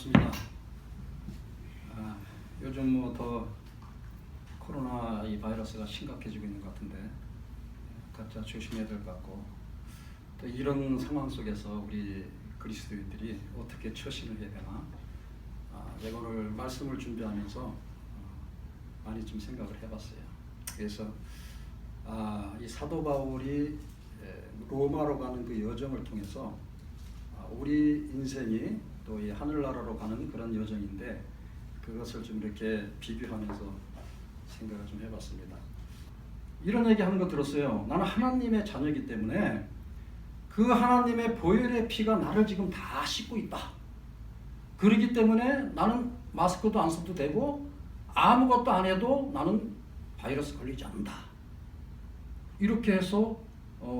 반갑습니다. 요즘 뭐 더 코로나 이 바이러스가 심각해지고 있는 것 같은데 각자 조심해야 될 것 같고, 또 이런 상황 속에서 우리 그리스도인들이 어떻게 처신을 해야 되나, 이거를 말씀을 준비하면서 많이 좀 생각을 해봤어요. 그래서 이 사도 바울이 로마로 가는 그 여정을 통해서 우리 인생이 또 이 하늘나라로 가는 그런 여정인데, 그것을 좀 이렇게 비교하면서 생각을 좀 해봤습니다. 이런 얘기 하는 거 들었어요. 나는 하나님의 자녀이기 때문에 그 하나님의 보혈의 피가 나를 지금 다 씻고 있다. 그렇기 때문에 나는 마스크도 안 써도 되고 아무것도 안 해도 나는 바이러스 걸리지 않는다. 이렇게 해서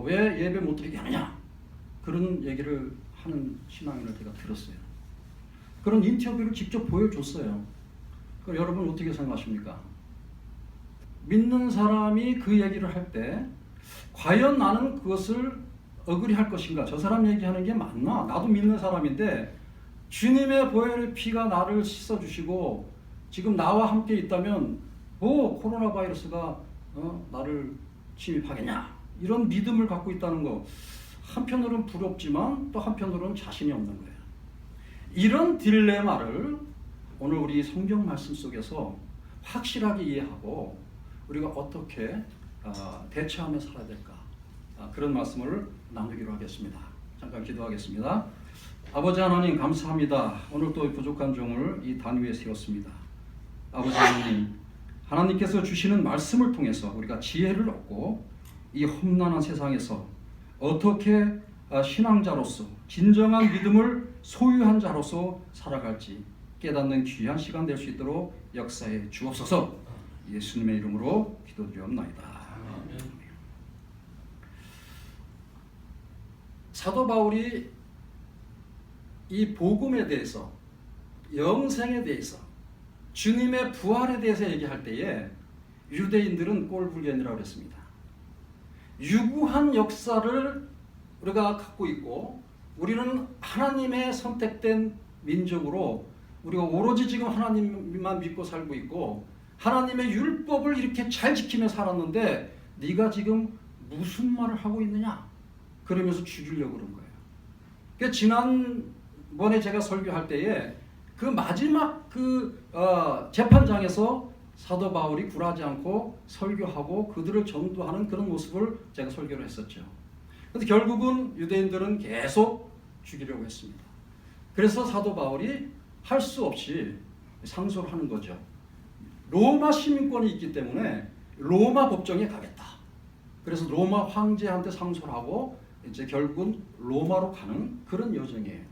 왜 예배 못 드리게 하느냐, 그런 얘기를 하는 신앙인을 제가 들었어요. 그런 인터뷰를 직접 보여줬어요. 그럼 여러분 어떻게 생각하십니까? 믿는 사람이 그 얘기를 할 때 과연 나는 그것을 어그리할 것인가? 저 사람 얘기하는 게 맞나? 나도 믿는 사람인데 주님의 보혈의 피가 나를 씻어주시고 지금 나와 함께 있다면 코로나 바이러스가 나를 침입하겠냐? 이런 믿음을 갖고 있다는 거, 한편으로는 부럽지만 또 한편으로는 자신이 없는 거예요. 이런 딜레마를 오늘 우리 성경 말씀 속에서 확실하게 이해하고 우리가 어떻게 대처하며 살아야 될까, 그런 말씀을 나누기로 하겠습니다. 잠깐 기도하겠습니다. 아버지 하나님, 감사합니다. 오늘 또 부족한 종을 이 단 위에 세웠습니다. 아버지 하나님, 하나님께서 주시는 말씀을 통해서 우리가 지혜를 얻고 이 험난한 세상에서 어떻게 신앙자로서 진정한 믿음을 소유한 자로서 살아갈지 깨닫는 귀한 시간 될 수 있도록 역사해 주옵소서. 예수님의 이름으로 기도드리옵나이다. 사도 바울이 이 복음에 대해서, 영생에 대해서, 주님의 부활에 대해서 얘기할 때에 유대인들은 꼴불견이라고 그랬습니다. 유구한 역사를 우리가 갖고 있고, 우리는 하나님의 선택된 민족으로 우리가 오로지 지금 하나님만 믿고 살고 있고 하나님의 율법을 이렇게 잘 지키며 살았는데 네가 지금 무슨 말을 하고 있느냐, 그러면서 죽이려고 그런 거예요. 그러니까 지난번에 제가 설교할 때에 그 마지막 재판장에서 사도 바울이 굴하지 않고 설교하고 그들을 전도하는 그런 모습을 제가 설교를 했었죠. 그런데 결국은 유대인들은 계속 죽이려고 했습니다. 그래서 사도 바울이 할 수 없이 상소를 하는 거죠. 로마 시민권이 있기 때문에 로마 법정에 가겠다. 그래서 로마 황제한테 상소를 하고 이제 결국은 로마로 가는 그런 여정이에요.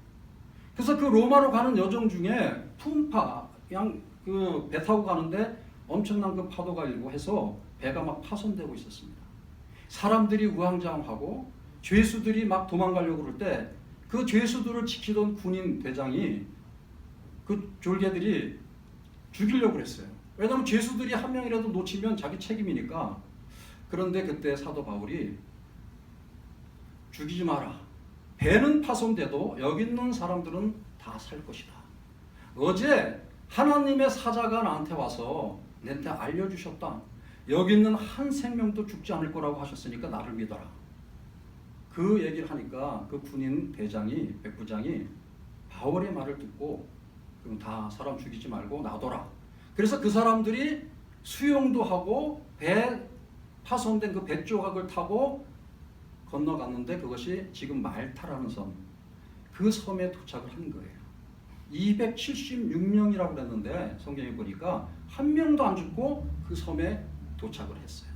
그래서 그 로마로 가는 여정 중에 풍파, 그냥 그 배 타고 가는데 엄청난 그 파도가 일고 해서 배가 막 파손되고 있었습니다. 사람들이 우왕좌왕하고 죄수들이 막 도망가려고 그럴 때 그 죄수들을 지키던 군인 대장이 그 졸개들이 죽이려고 그랬어요. 왜냐하면 죄수들이 한 명이라도 놓치면 자기 책임이니까. 그런데 그때 사도 바울이 죽이지 마라. 배는 파손돼도 여기 있는 사람들은 다 살 것이다. 어제 하나님의 사자가 나한테 와서 내한테 알려주셨다. 여기 있는 한 생명도 죽지 않을 거라고 하셨으니까 나를 믿어라. 그 얘기를 하니까 그 군인 대장이, 백부장이 바울의 말을 듣고 그럼 다 사람 죽이지 말고 놔둬라. 그래서 그 사람들이 수영도 하고 배 파손된 그 배 조각을 타고 건너갔는데 그것이 지금 말타라는 섬, 그 섬에 도착을 한 거예요. 276명이라고 그랬는데 성경에 보니까 한 명도 안 죽고 그 섬에 도착을 했어요.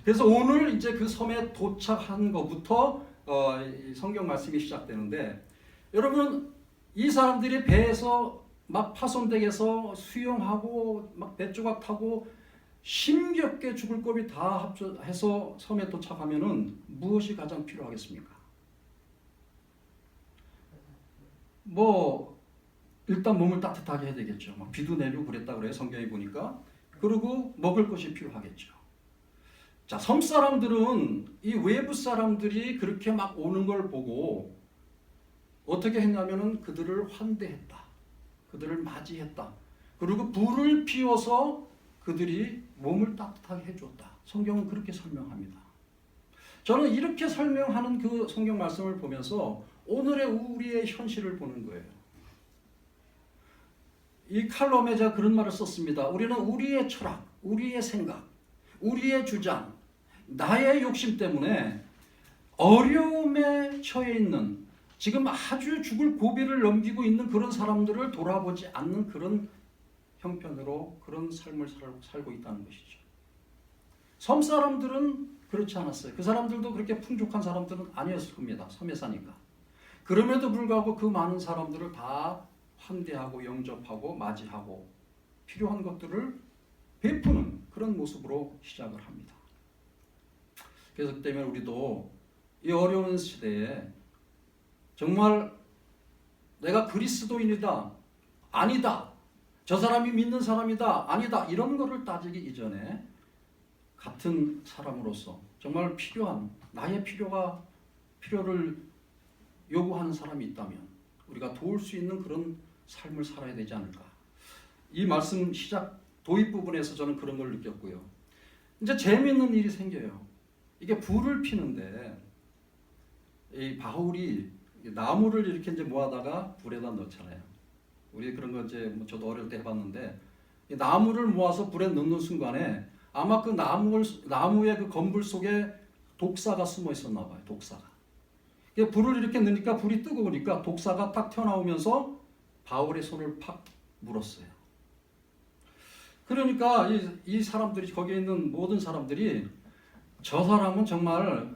그래서 오늘 이제 그 섬에 도착한 것부터 성경 말씀이 시작되는데, 여러분 이 사람들이 배에서 막 파손되게 해서 수영하고 막 배 조각 타고 힘겹게 죽을 고비 다 합쳐해서 섬에 도착하면은 무엇이 가장 필요하겠습니까? 일단 몸을 따뜻하게 해야 되겠죠. 막 비도 내리고 그랬다 그래요, 성경에 보니까. 그리고 먹을 것이 필요하겠죠. 자, 섬 사람들은 이 외부 사람들이 그렇게 막 오는 걸 보고 어떻게 했냐면은 그들을 환대했다. 그들을 맞이했다. 그리고 불을 피워서 그들이 몸을 따뜻하게 해주었다. 성경은 그렇게 설명합니다. 저는 이렇게 설명하는 그 성경 말씀을 보면서 오늘의 우리의 현실을 보는 거예요. 이 칼럼에 제가 그런 말을 썼습니다. 우리는 우리의 철학, 우리의 생각, 우리의 주장, 나의 욕심 때문에 어려움에 처해 있는, 지금 아주 죽을 고비를 넘기고 있는 그런 사람들을 돌아보지 않는 그런 형편으로 그런 삶을 살고 있다는 것이죠. 섬 사람들은 그렇지 않았어요. 그 사람들도 그렇게 풍족한 사람들은 아니었을 겁니다. 섬에 사니까. 그럼에도 불구하고 그 많은 사람들을 다 환대하고 영접하고 맞이하고 필요한 것들을 베푸는 그런 모습으로 시작을 합니다. 그래서 그 때문에 우리도 이 어려운 시대에 정말 내가 그리스도인이다, 아니다, 저 사람이 믿는 사람이다, 아니다, 이런 거를 따지기 이전에 같은 사람으로서 정말 필요한, 나의 필요를 요구하는 사람이 있다면 우리가 도울 수 있는 그런 삶을 살아야 되지 않을까. 이 말씀 시작 도입 부분에서 저는 그런 걸 느꼈고요. 이제 재미있는 일이 생겨요. 이게 불을 피는데 이 바울이 나무를 이렇게 이제 모아다가 불에다 넣잖아요. 우리 그런 거 이제 저도 어릴 때 해봤는데 이 나무를 모아서 불에 넣는 순간에 아마 그 나무의 그 건불 속에 독사가 숨어 있었나 봐요. 독사가. 불을 이렇게 넣으니까 불이 뜨거우니까 독사가 딱 튀어나오면서 바울의 손을 팍 물었어요. 그러니까 이 사람들이, 거기에 있는 모든 사람들이 저 사람은 정말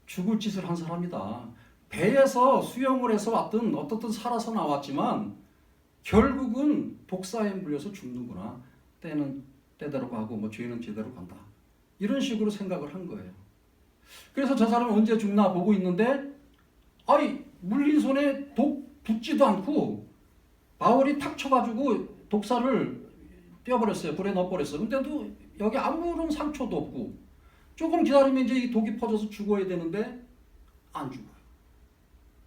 죽을 짓을 한 사람이다. 배에서 수영을 해서 왔든 어떻든 살아서 나왔지만 결국은 독사에 물려서 죽는구나. 때는 때대로 가고 죄는 제대로 간다. 이런 식으로 생각을 한 거예요. 그래서 저 사람은 언제 죽나 보고 있는데 물린 손에 독 붙지도 않고 바울이 탁 쳐가지고 독사를 떼어버렸어요. 불에 넣어버렸어요. 근데도 여기 아무런 상처도 없고 조금 기다리면 이제 이 독이 퍼져서 죽어야 되는데 안 죽어요.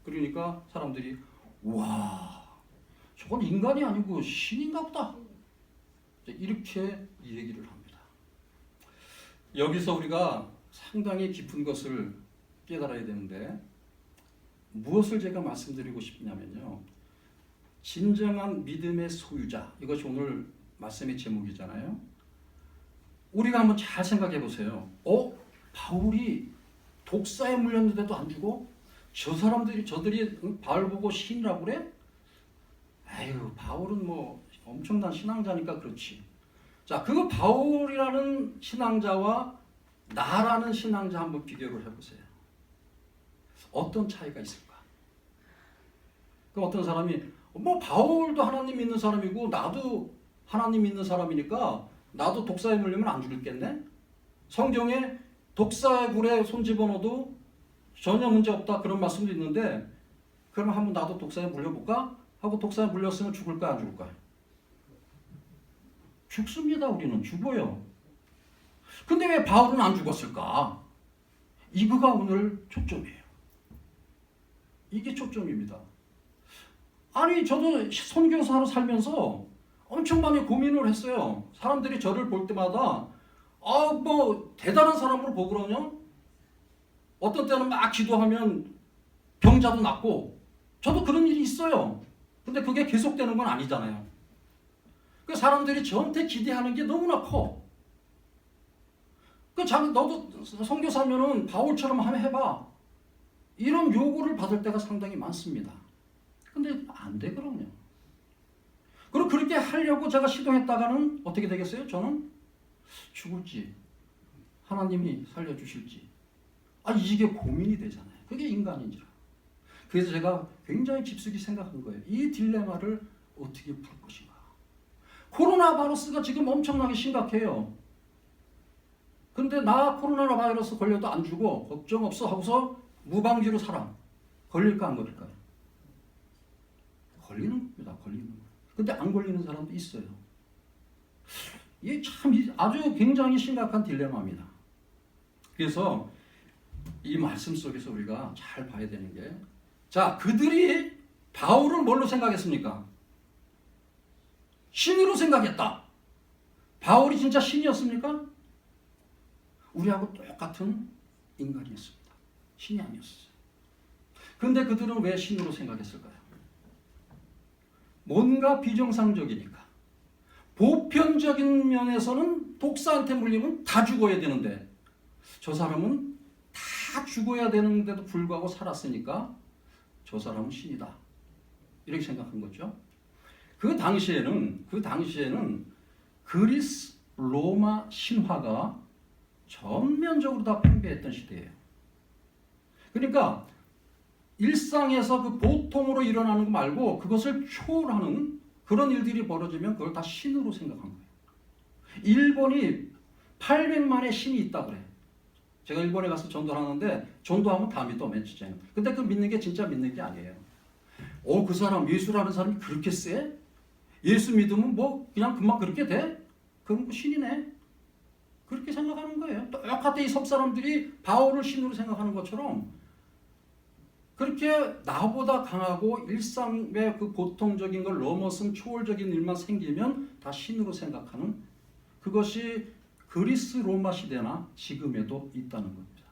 그러니까 사람들이 와, 저건 인간이 아니고 신인가 보다. 이렇게 이 얘기를 합니다. 여기서 우리가 상당히 깊은 것을 깨달아야 되는데 무엇을 제가 말씀드리고 싶냐면요. 진정한 믿음의 소유자. 이것이 오늘 말씀의 제목이잖아요. 우리가 한번 잘 생각해 보세요. 바울이 독사에 물렸는데도 안 죽어? 저들이 바울 보고 신이라고 그래? 에휴, 바울은 엄청난 신앙자니까 그렇지. 자, 그 바울이라는 신앙자와 나라는 신앙자 한번 비교를 해보세요. 어떤 차이가 있을까? 그 어떤 사람이 바울도 하나님 믿는 사람이고 나도 하나님 믿는 사람이니까 나도 독사에 물리면 안 죽겠네? 성경에 독사의 불에 손 집어넣어도 전혀 문제 없다 그런 말씀도 있는데 그럼 한번 나도 독사에 물려볼까? 하고 독사에 물렸으면 죽을까 안 죽을까? 죽습니다. 우리는 죽어요. 근데 왜 바울은 안 죽었을까? 이거가 오늘 초점이에요. 이게 초점입니다. 아니 저도 선교사로 살면서 엄청 많이 고민을 했어요. 사람들이 저를 볼 때마다 대단한 사람으로 보거든요. 어떤 때는 막 기도하면 병자도 낫고 저도 그런 일이 있어요. 근데 그게 계속되는 건 아니잖아요. 그 사람들이 저한테 기대하는 게 너무나 커. 너도 선교사면은 바울처럼 한번 해봐. 이런 요구를 받을 때가 상당히 많습니다. 근데 안 되거든요. 그리고 그렇게 하려고 제가 시도했다가는 어떻게 되겠어요? 저는 죽을지 하나님이 살려주실지 이게 고민이 되잖아요. 그게 인간인지라. 그래서 제가 굉장히 깊숙이 생각한 거예요. 이 딜레마를 어떻게 풀 것인가. 코로나 바이러스가 지금 엄청나게 심각해요. 근데 나 코로나 바이러스 걸려도 안 죽어. 걱정 없어 하고서 무방지로 살아. 걸릴까 안 걸릴까요? 걸리는 겁니다. 걸리는 거예요. 근데 안 걸리는 사람도 있어요. 이게 참 아주 굉장히 심각한 딜레마입니다. 그래서 이 말씀 속에서 우리가 잘 봐야 되는 게, 자, 그들이 바울을 뭘로 생각했습니까? 신으로 생각했다. 바울이 진짜 신이었습니까? 우리하고 똑같은 인간이었습니다. 신이 아니었어요. 그런데 그들은 왜 신으로 생각했을까요? 뭔가 비정상적이니까. 보편적인 면에서는 독사한테 물리면 다 죽어야 되는데 저 사람은 다 죽어야 되는데도 불구하고 살았으니까 저 사람은 신이다. 이렇게 생각한 거죠. 그 당시에는 그리스 로마 신화가 전면적으로 다 팽배했던 시대예요. 그러니까 일상에서 그 보통으로 일어나는 거 말고 그것을 초월하는 그런 일들이 벌어지면 그걸 다 신으로 생각한 거예요. 일본이 800만의 신이 있다 그래. 제가 일본에 가서 전도를 하는데 전도하면 다 믿어, 맨 처음에는. 근데 그 믿는 게 진짜 믿는 게 아니에요. 그 사람 예수라는 사람이 그렇게 세? 예수 믿으면 뭐 그냥 금방 그렇게 돼? 그럼 신이네. 그렇게 생각하는 거예요. 똑같아. 이 섭사람들이 바울을 신으로 생각하는 것처럼 그렇게 나보다 강하고 일상의 그 보통적인 걸 넘어선 초월적인 일만 생기면 다 신으로 생각하는 그것이 그리스 로마 시대나 지금에도 있다는 겁니다.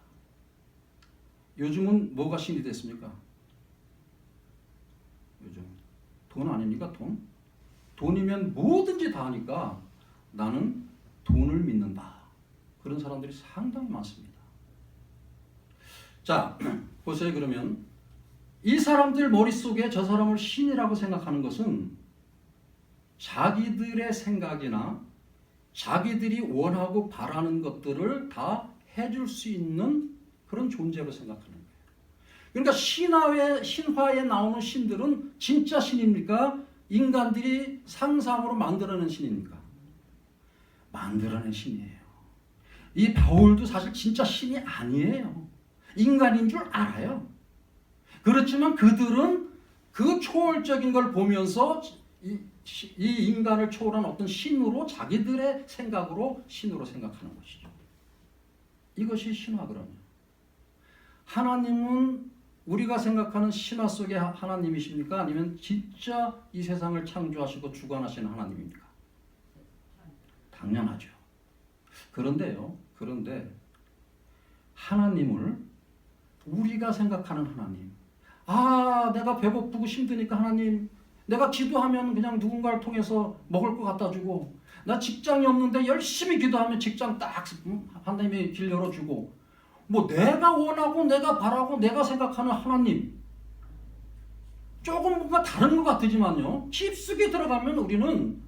요즘은 뭐가 신이 됐습니까? 요즘 돈 아닙니까? 돈이면 뭐든지 다 하니까 나는 돈을 믿는다. 그런 사람들이 상당히 많습니다. 자, 보세요. 그러면 이 사람들 머릿속에 저 사람을 신이라고 생각하는 것은 자기들의 생각이나 자기들이 원하고 바라는 것들을 다 해줄 수 있는 그런 존재로 생각하는 거예요. 그러니까 신화에 나오는 신들은 진짜 신입니까? 인간들이 상상으로 만들어낸 신입니까? 만들어낸 신이에요. 이 바울도 사실 진짜 신이 아니에요. 인간인 줄 알아요. 그렇지만 그들은 그 초월적인 걸 보면서 이 인간을 초월한 어떤 신으로 자기들의 생각으로 신으로 생각하는 것이죠. 이것이 신화 그러면. 하나님은 우리가 생각하는 신화 속의 하나님이십니까? 아니면 진짜 이 세상을 창조하시고 주관하시는 하나님입니까? 당연하죠. 그런데 하나님을 우리가 생각하는 하나님, 내가 배고프고 힘드니까 하나님, 내가 기도하면 그냥 누군가를 통해서 먹을 거 갖다 주고, 나 직장이 없는데 열심히 기도하면 직장 딱 하나님이 길 열어주고, 뭐 내가 원하고 내가 바라고 내가 생각하는 하나님, 조금 뭔가 다른 것 같지만요, 깊숙이 들어가면 우리는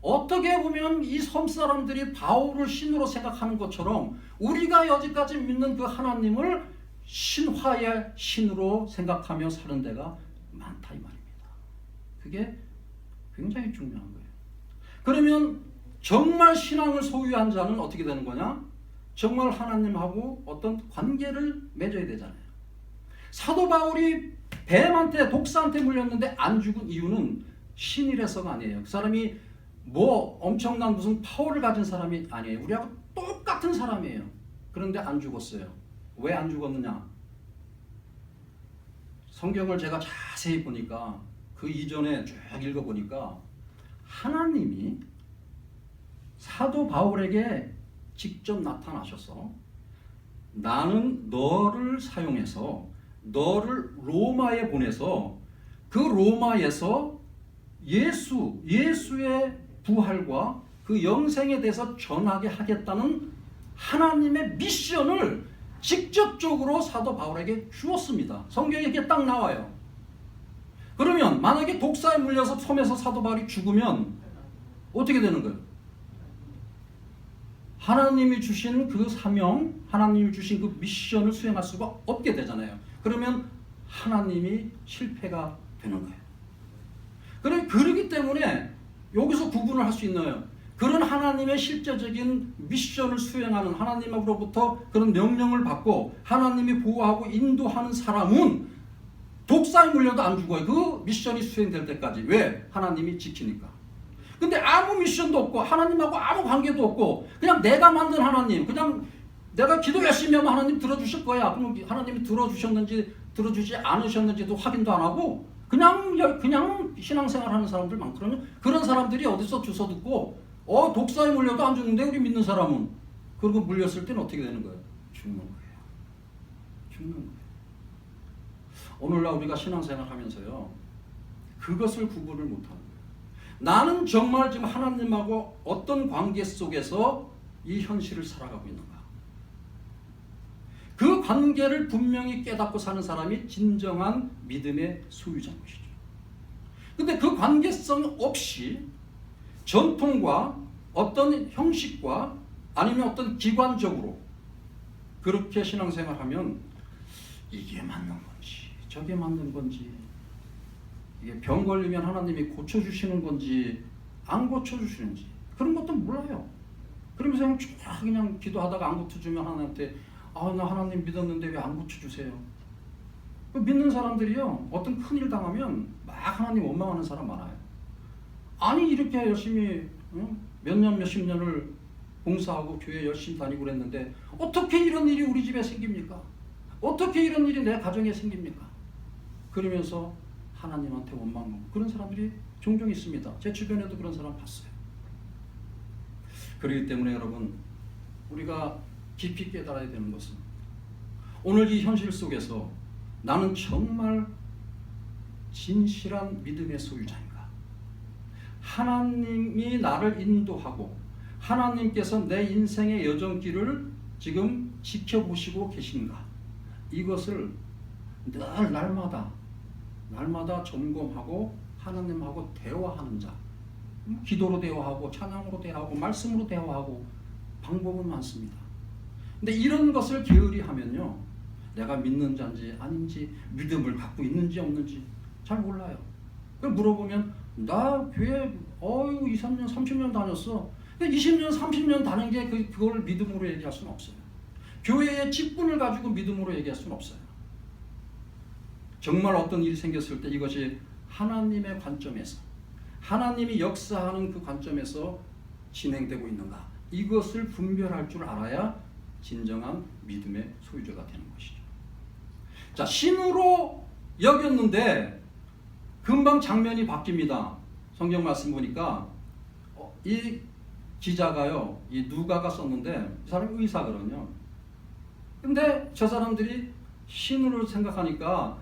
어떻게 보면 이 섬 사람들이 바울을 신으로 생각하는 것처럼 우리가 여지까지 믿는 그 하나님을 신화의 신으로 생각하며 사는 데가 많다 이 말입니다. 그게 굉장히 중요한 거예요. 그러면 정말 신앙을 소유한 자는 어떻게 되는 거냐? 정말 하나님하고 어떤 관계를 맺어야 되잖아요. 사도 바울이 뱀한테 독사한테 물렸는데 안 죽은 이유는 신이라서가 아니에요. 그 사람이 뭐 엄청난 무슨 파워를 가진 사람이 아니에요. 우리하고 똑같은 사람이에요. 그런데 안 죽었어요. 왜 안 죽었느냐? 성경을 제가 자세히 보니까 그 이전에 쭉 읽어보니까 하나님이 사도 바울에게 직접 나타나셔서 나는 너를 사용해서 너를 로마에 보내서 그 로마에서 예수의 부활과 그 영생에 대해서 전하게 하겠다는 하나님의 미션을 직접적으로 사도 바울에게 주었습니다. 성경에 이렇게 딱 나와요. 그러면 만약에 독사에 물려서 섬에서 사도 바울이 죽으면 어떻게 되는 거예요? 하나님이 주신 그 사명, 하나님이 주신 그 미션을 수행할 수가 없게 되잖아요. 그러면 하나님이 실패가 되는 거예요. 그러기 때문에 여기서 구분을 할 수 있나요? 그런 하나님의 실제적인 미션을 수행하는 하나님으로부터 그런 명령을 받고 하나님이 보호하고 인도하는 사람은 독사에 물려도 안 죽어요. 그 미션이 수행될 때까지. 왜? 하나님이 지키니까. 근데 아무 미션도 없고 하나님하고 아무 관계도 없고 그냥 내가 만든 하나님, 그냥 내가 기도 열심히 하면 하나님 들어주실 거야. 그럼 하나님이 들어주셨는지 들어주지 않으셨는지도 확인도 안 하고 그냥 신앙생활하는 사람들 많거든요. 그런 사람들이 어디서 주워 듣고 독사에 물려도 안 죽는데 우리 믿는 사람은 그리고 물렸을 때는 어떻게 되는 거예요? 죽는 거예요. 죽는 거예요. 오늘날 우리가 신앙생활하면서요 그것을 구분을 못하는 거예요. 나는 정말 지금 하나님하고 어떤 관계 속에서 이 현실을 살아가고 있는가? 그 관계를 분명히 깨닫고 사는 사람이 진정한 믿음의 소유자인 것이죠. 근데 그 관계성 없이 전통과 어떤 형식과 아니면 어떤 기관적으로 그렇게 신앙생활하면 이게 맞는 건지 저게 맞는 건지 이게 병 걸리면 하나님이 고쳐주시는 건지 안 고쳐주시는지 그런 것도 몰라요. 그러면서 그냥 기도하다가 안 고쳐주면 하나님한테 나 하나님 믿었는데 왜 안 고쳐주세요? 믿는 사람들이요 어떤 큰일 당하면 막 하나님 원망하는 사람 많아요. 아니 이렇게 열심히 몇 년 몇십 년을 봉사하고 교회 열심히 다니고 그랬는데 어떻게 이런 일이 우리 집에 생깁니까? 어떻게 이런 일이 내 가정에 생깁니까? 그러면서 하나님한테 원망하고 그런 사람들이 종종 있습니다. 제 주변에도 그런 사람 봤어요. 그렇기 때문에 여러분 우리가 깊이 깨달아야 되는 것은 오늘 이 현실 속에서 나는 정말 진실한 믿음의 소유자인가? 하나님이 나를 인도하고 하나님께서 내 인생의 여정길을 지금 지켜보시고 계신가? 이것을 늘 날마다 점검하고 하나님하고 대화하는 자. 기도로 대화하고 찬양으로 대화하고 말씀으로 대화하고 방법은 많습니다. 근데 이런 것을 게으리 하면요 내가 믿는 자인지 아닌지 믿음을 갖고 있는지 없는지 잘 몰라요. 그걸 물어보면 나 교회 2, 3년 30년 다녔어. 20년 30년 다닌 게 그걸 믿음으로 얘기할 수는 없어요. 교회의 직분을 가지고 믿음으로 얘기할 수는 없어요. 정말 어떤 일이 생겼을 때 이것이 하나님의 관점에서 하나님이 역사하는 그 관점에서 진행되고 있는가 이것을 분별할 줄 알아야 진정한 믿음의 소유자가 되는 것이죠. 자, 신으로 여겼는데 금방 장면이 바뀝니다. 성경 말씀 보니까 이 기자가요, 이 누가가 썼는데 이 사람이 의사거든요. 근데 저 사람들이 신으로 생각하니까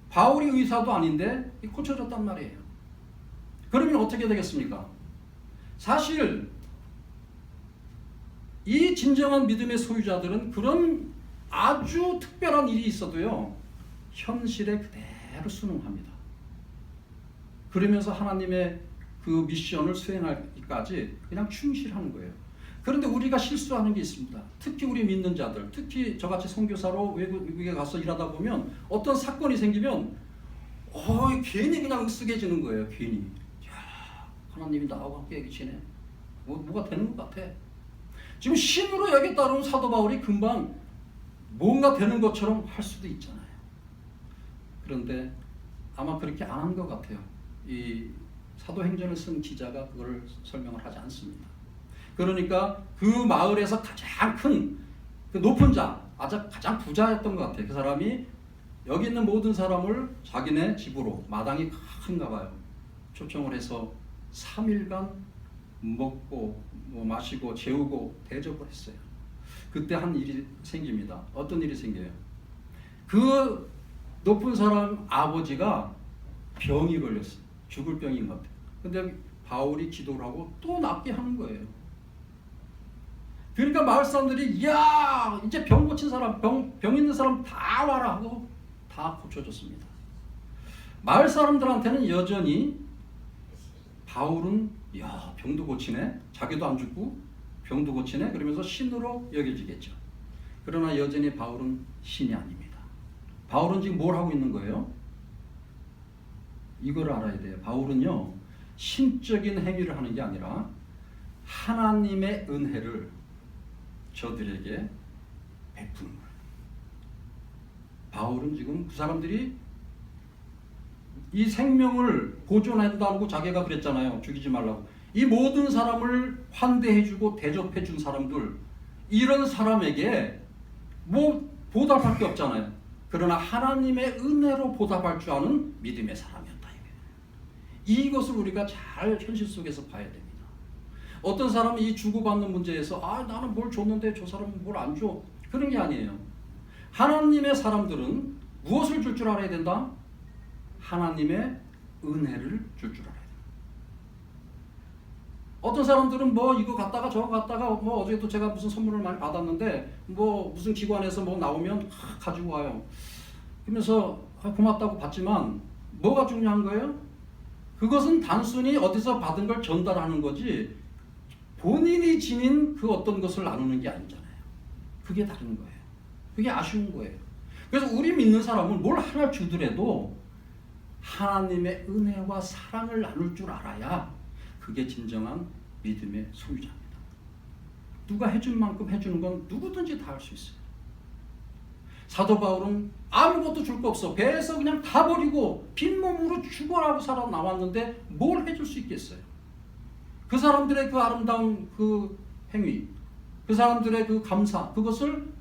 바울이 의사도 아닌데 고쳐졌단 말이에요. 그러면 어떻게 되겠습니까? 사실 이 진정한 믿음의 소유자들은 그런 아주 특별한 일이 있어도요 현실에 그대로 순응합니다. 그러면서 하나님의 그 미션을 수행하기까지 그냥 충실하는 거예요. 그런데 우리가 실수하는 게 있습니다. 특히 우리 믿는 자들, 특히 저같이 선교사로 외국에 가서 일하다 보면 어떤 사건이 생기면 괜히 그냥 으쓱해지는 거예요. 괜히. 야, 하나님이 나하고 함께 계시네. 뭐가 되는 것 같아. 지금 신으로 여겼다 그러면 사도 바울이 금방 뭔가 되는 것처럼 할 수도 있잖아요. 그런데 아마 그렇게 안 한 것 같아요. 이 사도행전을 쓴 기자가 그걸 설명을 하지 않습니다. 그러니까 그 마을에서 가장 큰 그 높은 자, 가장 부자였던 것 같아요. 그 사람이 여기 있는 모든 사람을 자기네 집으로, 마당이 큰가 봐요, 초청을 해서 3일간 먹고 마시고 재우고 대접을 했어요. 그때 한 일이 생깁니다. 어떤 일이 생겨요? 그 높은 사람 아버지가 병이 걸렸어요. 죽을 병인 것 같아요. 근데 바울이 기도를 하고 또 낫게 하는 거예요. 그러니까 마을 사람들이 이야 이제 병 고친 사람, 병 있는 사람 다 와라 하고 다 고쳐줬습니다. 마을 사람들한테는 여전히 바울은 야 병도 고치네, 자기도 안 죽고 병도 고치네 그러면서 신으로 여겨지겠죠. 그러나 여전히 바울은 신이 아닙니다. 바울은 지금 뭘 하고 있는 거예요? 이걸 알아야 돼요. 바울은요 신적인 행위를 하는 게 아니라 하나님의 은혜를 저들에게 베푸는 거예요. 바울은 지금 그 사람들이 이 생명을 보존한다고 자기가 그랬잖아요. 죽이지 말라고. 이 모든 사람을 환대해주고 대접해준 사람들, 이런 사람에게 뭐 보답할 게 없잖아요. 그러나 하나님의 은혜로 보답할 줄 아는 믿음의 사람이었다. 이것을 우리가 잘 현실 속에서 봐야 됩니다. 어떤 사람은 이 주고받는 문제에서 나는 뭘 줬는데 저 사람은 뭘 안 줘. 그런 게 아니에요. 하나님의 사람들은 무엇을 줄 줄 알아야 된다? 하나님의 은혜를 줄 줄 알아야 된다. 어떤 사람들은 뭐 이거 갖다가 저거 갖다가 뭐 어제도 제가 무슨 선물을 많이 받았는데 뭐 무슨 기관에서 뭐 나오면 가지고 와요. 그러면서 고맙다고 받지만 뭐가 중요한 거예요? 그것은 단순히 어디서 받은 걸 전달하는 거지 본인이 지닌 그 어떤 것을 나누는 게 아니잖아요. 그게 다른 거예요. 그게 아쉬운 거예요. 그래서 우리 믿는 사람은 뭘 하나 주더라도 하나님의 은혜와 사랑을 나눌 줄 알아야 그게 진정한 믿음의 소유자입니다. 누가 해준 만큼 해주는 건 누구든지 다 할 수 있어요. 사도 바울은 아무것도 줄 거 없어. 배에서 그냥 다 버리고 빈몸으로 죽어라고 살아 나왔는데 뭘 해줄 수 있겠어요? 그 사람들의 그 아름다운 그 행위, 그 사람들의 그 감사, 그것을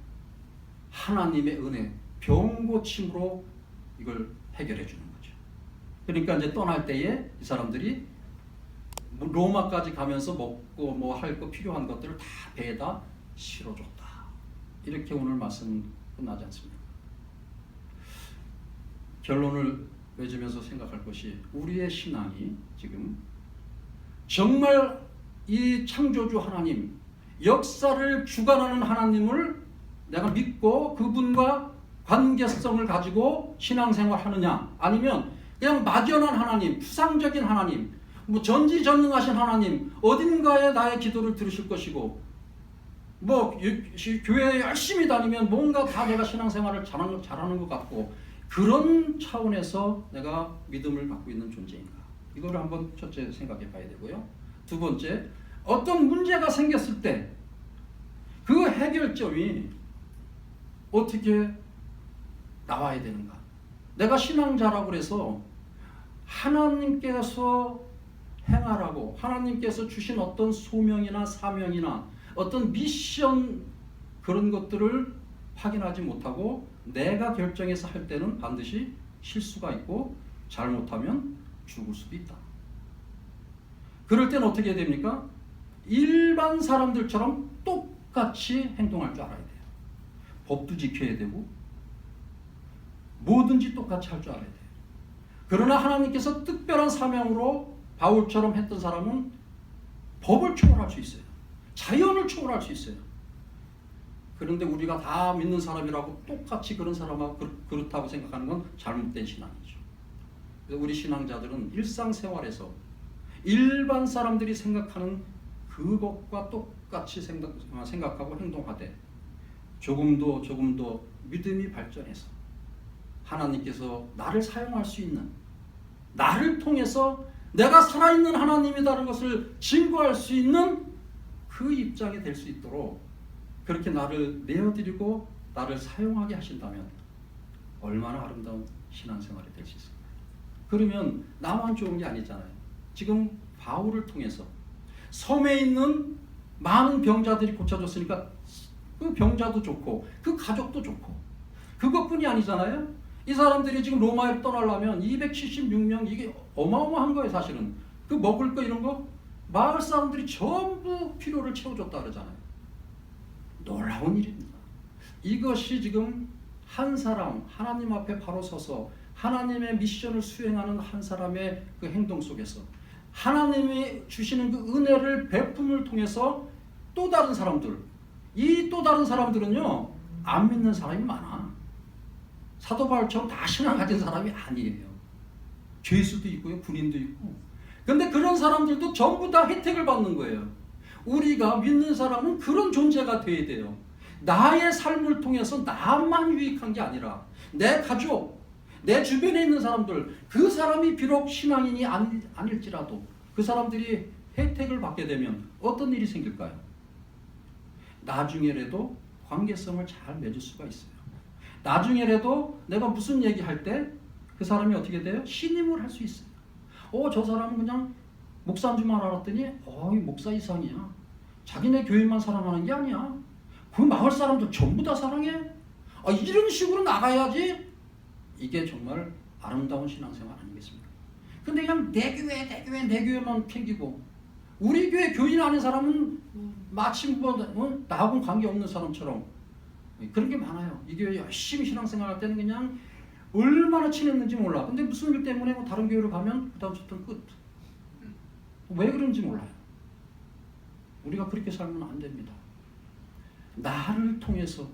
하나님의 은혜, 병 고침으로 이걸 해결해 주는 거죠. 그러니까 이제 떠날 때에 이 사람들이 로마까지 가면서 먹고 뭐 할 거 필요한 것들을 다 배에다 실어줬다. 이렇게 오늘 말씀 끝나지 않습니까? 결론을 맺으면서 생각할 것이 우리의 신앙이 지금 정말 이 창조주 하나님, 역사를 주관하는 하나님을 내가 믿고 그분과 관계성을 가지고 신앙생활하느냐, 아니면 그냥 막연한 하나님, 추상적인 하나님, 뭐 전지전능하신 하나님, 어딘가에 나의 기도를 들으실 것이고 뭐 교회에 열심히 다니면 뭔가 다 내가 신앙생활을 잘하는 것 같고 그런 차원에서 내가 믿음을 갖고 있는 존재인가, 이거를 한번 첫째 생각해 봐야 되고요. 두 번째, 어떤 문제가 생겼을 때 그 해결점이 어떻게 나와야 되는가. 내가 신앙자라고 해서 하나님께서 행하라고 하나님께서 주신 어떤 소명이나 사명이나 어떤 미션, 그런 것들을 확인하지 못하고 내가 결정해서 할 때는 반드시 실수가 있고 잘못하면 죽을 수도 있다. 그럴 때는 어떻게 해야 됩니까? 일반 사람들처럼 똑같이 행동할 줄 알아야 돼요. 법도 지켜야 되고 뭐든지 똑같이 할 줄 알아야 돼요. 그러나 하나님께서 특별한 사명으로 바울처럼 했던 사람은 법을 초월할 수 있어요. 자연을 초월할 수 있어요. 그런데 우리가 다 믿는 사람이라고 똑같이 그런 사람하고 그렇다고 생각하는 건 잘못된 신앙이죠. 그래서 우리 신앙자들은 일상생활에서 일반 사람들이 생각하는 그것과 똑같이 생각하고 행동하되 조금 더 믿음이 발전해서 하나님께서 나를 사용할 수 있는, 나를 통해서 내가 살아있는 하나님이라는 것을 증거할 수 있는 그 입장이 될 수 있도록 그렇게 나를 내어드리고 나를 사용하게 하신다면 얼마나 아름다운 신앙생활이 될 수 있을까요? 그러면 나만 좋은 게 아니잖아요. 지금 바울을 통해서 섬에 있는 많은 병자들이 고쳐졌으니까 그 병자도 좋고 그 가족도 좋고 그것뿐이 아니잖아요. 이 사람들이 지금 로마에 떠나려면 276명, 이게 어마어마한 거예요. 사실은 그 먹을 거 이런 거 마을 사람들이 전부 필요를 채워줬다 그러잖아요. 놀라운 일입니다. 이것이 지금 한 사람, 하나님 앞에 바로 서서 하나님의 미션을 수행하는 한 사람의 그 행동 속에서 하나님이 주시는 그 은혜를 베품을 통해서 또 다른 사람들, 이 또 다른 사람들은요 안 믿는 사람이 많아. 사도 바울처럼 다 신앙 가진 사람이 아니에요. 죄수도 있고요, 군인도 있고. 근데 그런 사람들도 전부 다 혜택을 받는 거예요. 우리가 믿는 사람은 그런 존재가 돼야 돼요. 나의 삶을 통해서 나만 유익한 게 아니라 내 가족, 내 주변에 있는 사람들, 그 사람이 비록 신앙인이 아닐지라도 그 사람들이 혜택을 받게 되면 어떤 일이 생길까요? 나중에라도 관계성을 잘 맺을 수가 있어요. 나중에라도 내가 무슨 얘기할 때 그 사람이 어떻게 돼요? 신임을 할 수 있어요. 저 사람은 그냥 목사인 줄만 알았더니 이 목사 이상이야. 자기네 교회만 사랑하는 게 아니야. 그 마을 사람들 전부 다 사랑해. 이런 식으로 나가야지. 이게 정말 아름다운 신앙생활 아니겠습니까? 근데 그냥 내 교회만 챙기고 우리 교회 교인 아닌 사람은 마치 뭐 나하고는 관계없는 사람처럼 그런 게 많아요. 이 교회 열심히 신앙생활할 때는 그냥 얼마나 친했는지 몰라. 근데 무슨 일 때문에 뭐 다른 교회로 가면 그다음부터는 끝. 왜 그런지 몰라요. 우리가 그렇게 살면 안 됩니다. 나를 통해서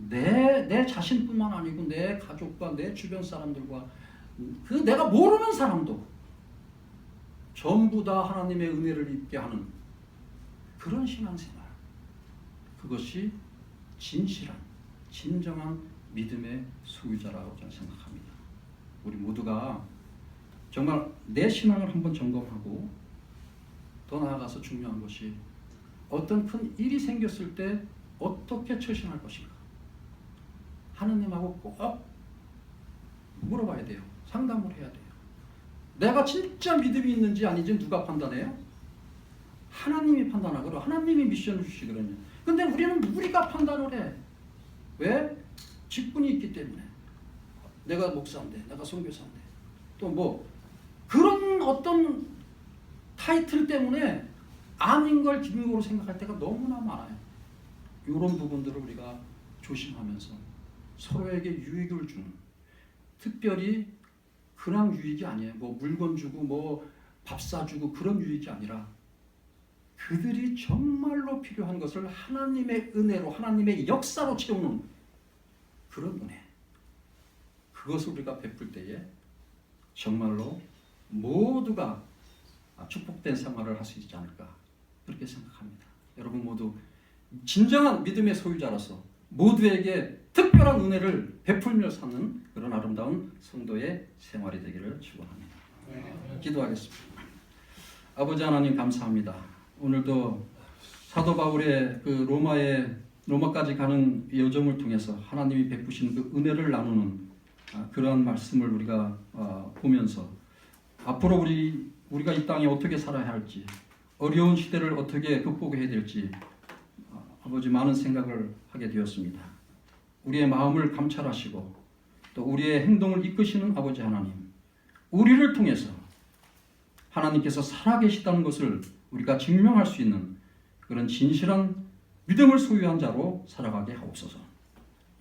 내 자신뿐만 아니고 내 가족과 내 주변 사람들과 그 내가 모르는 사람도 전부 다 하나님의 은혜를 입게 하는 그런 신앙생활. 그것이 진실한 진정한 믿음의 소유자라고 저는 생각합니다. 우리 모두가 정말 내 신앙을 한번 점검하고 더 나아가서 중요한 것이 어떤 큰 일이 생겼을 때 어떻게 처신할 것인가 하느님하고 꼭 물어봐야 돼요. 상담을 해야 돼요. 내가 진짜 믿음이 있는지 아닌지 누가 판단해요? 하나님이 판단하거든. 하나님이 미션을 주시거든요. 근데 우리가 판단을 해. 왜? 직분이 있기 때문에. 내가 목사인데, 내가 선교사인데, 또 뭐 그런 어떤 타이틀 때문에 아닌 걸 기능으로 생각할 때가 너무나 많아요. 이런 부분들을 우리가 조심하면서 서로에게 유익을 주는, 특별히 그냥 유익이 아니에요. 뭐 물건 주고 뭐 밥 사주고 그런 유익이 아니라 그들이 정말로 필요한 것을 하나님의 은혜로 하나님의 역사로 채우는 그런 은혜. 그것을 우리가 베풀 때에 정말로 모두가 축복된 생활을 할 수 있지 않을까 그렇게 생각합니다. 여러분 모두 진정한 믿음의 소유자로서 모두에게 특별한 은혜를 베풀며 사는 그런 아름다운 성도의 생활이 되기를 축원합니다. 기도하겠습니다. 아버지 하나님 감사합니다. 오늘도 사도 바울의 그 로마까지 가는 여정을 통해서 하나님이 베푸신 그 은혜를 나누는 그러한 말씀을 우리가 보면서 앞으로 우리가 이 땅에 어떻게 살아야 할지, 어려운 시대를 어떻게 극복해야 될지 아버지 많은 생각을 하게 되었습니다. 우리의 마음을 감찰하시고 또 우리의 행동을 이끄시는 아버지 하나님, 우리를 통해서 하나님께서 살아계시다는 것을 우리가 증명할 수 있는 그런 진실한 믿음을 소유한 자로 살아가게 하옵소서.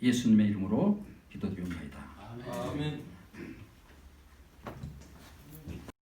예수님의 이름으로 기도드립니다. 아멘.